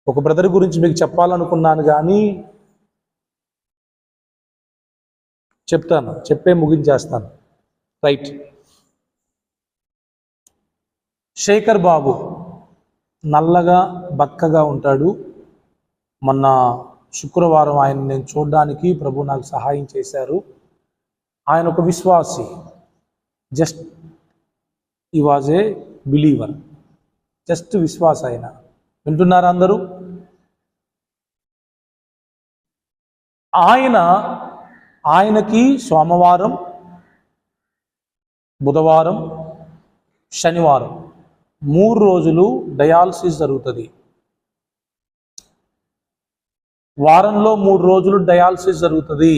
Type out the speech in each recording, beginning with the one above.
ఒక బ్రదర్ గురించి మీకు చెప్పాలనుకున్నాను కానీ చెప్పే ముగించేస్తాను. రైట్. శేఖర్ బాబు నల్లగా బక్కగా ఉంటాడు. మొన్న శుక్రవారం ఆయన నేను చూడడానికి ప్రభు నాకు సహాయం చేశారు. ఆయన ఒక విశ్వాసి, జస్ట్ ఈ వాజ్ ఏ బిలీవర్, జస్ట్ విశ్వాస. ఆయన వింటున్నారా అందరూ? ఆయనకి సోమవారం, బుధవారం, శనివారం 3 రోజులు డయాలసిస్ జరుగుతుంది. వారంలో 3 రోజులు డయాలసిస్ జరుగుతుంది.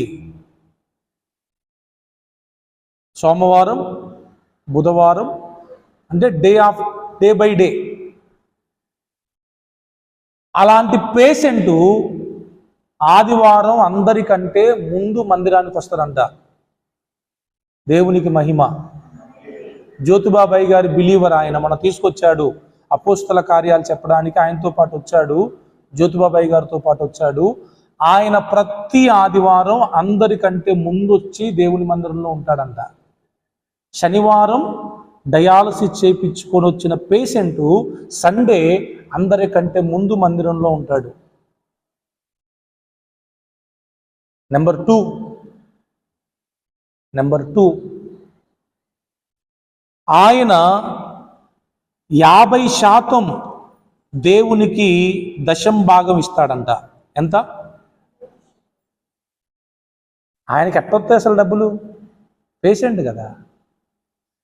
సోమవారం, బుధవారం, అంటే డే బై డే. అలాంటి పేషెంటు ఆదివారం అందరికంటే ముందు మందిరానికి వస్తారంట. దేవునికి మహిమ. జ్యోతిబాబాయి గారి బిలీవర్ ఆయన మన తీసుకొచ్చాడు అపోస్తల కార్యాలు చెప్పడానికి. ఆయనతో పాటు వచ్చాడు, జ్యోతిబాబాయి గారితో పాటు వచ్చాడు. ఆయన ప్రతి ఆదివారం అందరికంటే ముందు వచ్చి దేవుని మందిరంలో ఉంటాడంట. శనివారం డయాలసిస్ చేయించుకొని వచ్చిన పేషెంటు సండే అందరికంటే ముందు మందిరంలో ఉంటాడు. నెంబర్ టూ ఆయన 50% దేవునికి దశం భాగం ఇస్తాడంట. ఎంత? ఆయనకి ఎట్టొస్తాయి అసలు డబ్బులు? పేషెంట్ కదా.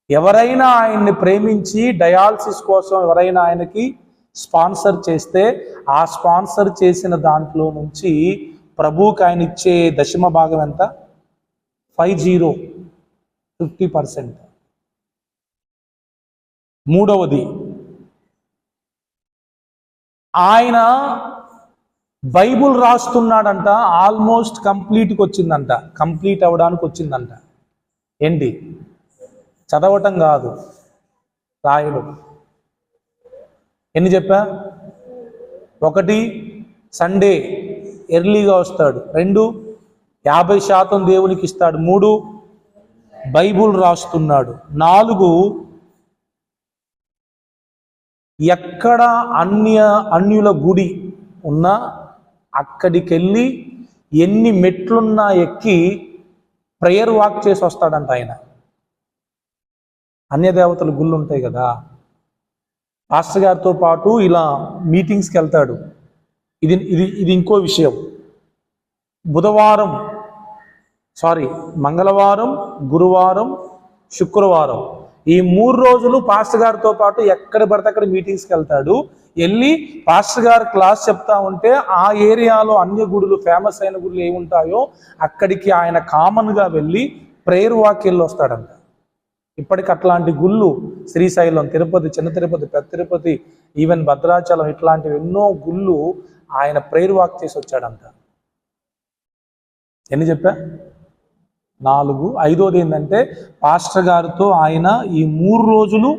ఎవరైనా ఆయన్ని ప్రేమించి డయాలసిస్ కోసం ఎవరైనా ఆయనకి స్పాన్సర్ చేస్తే ఆ స్పాన్సర్ చేసిన దాంట్లో నుంచి ప్రభువుకి ఆయన ఇచ్చే దశమ భాగం ఎంత? 50%. మూడవది, ఆయన బైబుల్ రాస్తున్నాడంట. ఆల్మోస్ట్ కంప్లీట్ అవ్వడానికి వచ్చిందంట. ఏంటి? చదవటం కాదు, రాయడం. ఎన్ని చెప్పా? 1, సండే ఎర్లీగా వస్తాడు. 2, 50% దేవునికి ఇస్తాడు. 3, బైబుల్ రాస్తున్నాడు. 4, ఎక్కడ అన్యుల గుడి ఉన్నా అక్కడికి వెళ్ళి ఎన్ని మెట్లున్నా ఎక్కి ప్రేయర్ వాక్ చేసి వస్తాడంట. ఆయన అన్యదేవతల గుళ్ళు ఉంటాయి కదా, పాస్టర్ గారితో పాటు ఇలా మీటింగ్స్కి వెళ్తాడు. ఇది ఇంకో విషయం. మంగళవారం, గురువారం, శుక్రవారం ఈ 3 రోజులు పాస్టర్ గారితో పాటు ఎక్కడ పడితే అక్కడ మీటింగ్స్కి వెళ్తాడు. వెళ్ళి పాస్టర్ గారు క్లాస్ చెప్తా ఉంటే ఆ ఏరియాలో అన్య గుడులు, ఫేమస్ అయిన గుడులు ఏముంటాయో అక్కడికి ఆయన కామన్గా వెళ్ళి ప్రేయర్ వాక్ వెళ్ళి వస్తాడంట. ఇప్పటికి అట్లాంటి గుళ్ళు శ్రీశైలం, తిరుపతి, చిన్న తిరుపతి, పెద్ద తిరుపతి, ఈవెన్ భద్రాచలం, ఇట్లాంటివి ఎన్నో గుళ్ళు ఆయన ప్రేయర్ వాక్ చేసి వచ్చాడంట. ఎన్ని చెప్పా? 4. 5వది ఏంటంటే పాస్టర్ గారితో ఆయన ఈ 3 రోజులు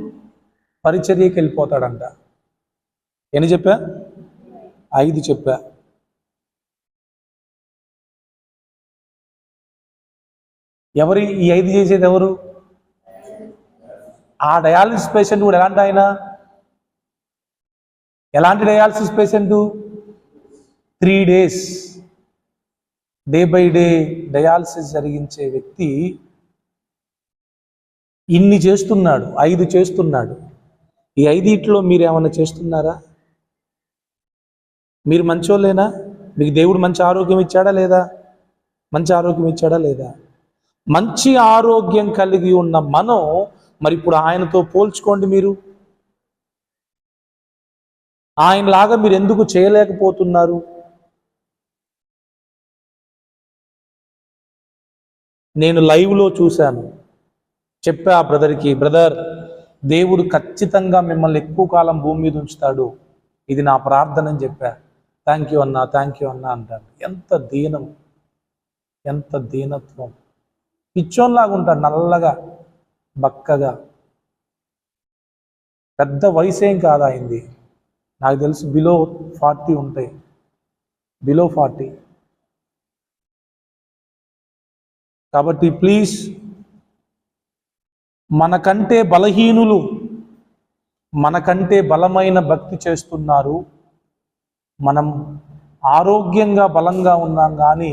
పరిచర్యకి వెళ్ళిపోతాడంట. ఎన్ని చెప్పా? 5 చెప్పా. ఎవరు ఈ 5 చేసేది? ఎవరు? ఆ డయాలసిస్ పేషెంట్ కూడా ఎలాంటి dialysis patient? 3 days day by day dialysis జరిగించే వ్యక్తి ఇన్ని చేస్తున్నాడు, 5 చేస్తున్నాడు. ఈ 5 మీరు ఏమన్నా చేస్తున్నారా? మీరు మంచోళ్ళేనా? మీకు దేవుడు మంచి ఆరోగ్యం ఇచ్చాడా లేదా? మంచి ఆరోగ్యం ఇచ్చాడా లేదా? మంచి ఆరోగ్యం కలిగి ఉన్న మనం మరి ఇప్పుడు ఆయనతో పోల్చుకోండి. మీరు ఆయనలాగా మీరు ఎందుకు చేయలేకపోతున్నారు? నేను లైవ్లో చూశాను, చెప్పా ఆ బ్రదర్కి, బ్రదర్ దేవుడు ఖచ్చితంగా మిమ్మల్ని ఎక్కువ కాలం భూమి మీద ఉంచుతాడు, ఇది నా ప్రార్థన అని చెప్పా. థ్యాంక్ యూ అన్నా అంటాడు. ఎంత దీనత్వం. పిచ్చోన్లాగా ఉంటాడు, నల్లగా బక్కగా. పెద్ద వయసేం కాదు అయింది. నాకు తెలిసి బిలో 40 ఉంటాయి, బిలో 40. కాబట్టి ప్లీజ్, మనకంటే బలహీనులు మనకంటే బలమైన భక్తి చేస్తున్నారు, మనం ఆరోగ్యంగా బలంగా ఉన్నాం కానీ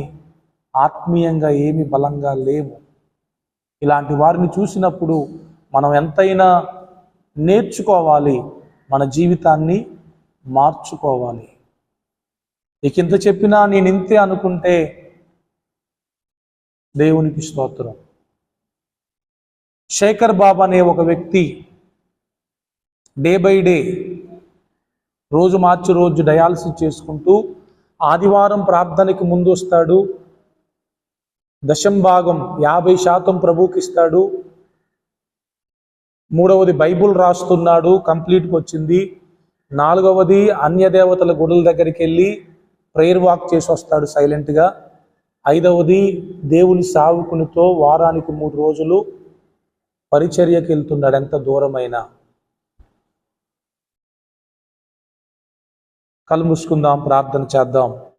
ఆత్మీయంగా ఏమి బలంగా లేము. ఇలాంటి వారిని చూసినప్పుడు మనం ఎంతైనా నేర్చుకోవాలి, మన జీవితాన్ని మార్చుకోవాలి. నీకు ఇంత చెప్పినా నేను ఇంతే అనుకుంటే దేవునికి స్తోత్రం. శేఖర్ బాబు అనే ఒక వ్యక్తి డే బై డే, రోజు మార్చి రోజు డయాలసిస్ చేసుకుంటూ ఆదివారం ప్రార్థనకి ముందు వస్తాడు, దశంభాగం 50% ప్రభువుకి ఇస్తాడు. 3వది బైబుల్ రాస్తున్నాడు, కంప్లీట్గా వచ్చింది. 4వది అన్య దేవతల గుడుల దగ్గరికి వెళ్ళి ప్రేయర్ వాక్ చేసి వస్తాడు సైలెంట్గా. 5వది దేవుని సావుకునితో వారానికి 3 రోజులు పరిచర్యకి వెళ్తున్నాడు, ఎంత దూరమైనా. కళ్ళు మూసుకుందాం, ప్రార్థన చేద్దాం.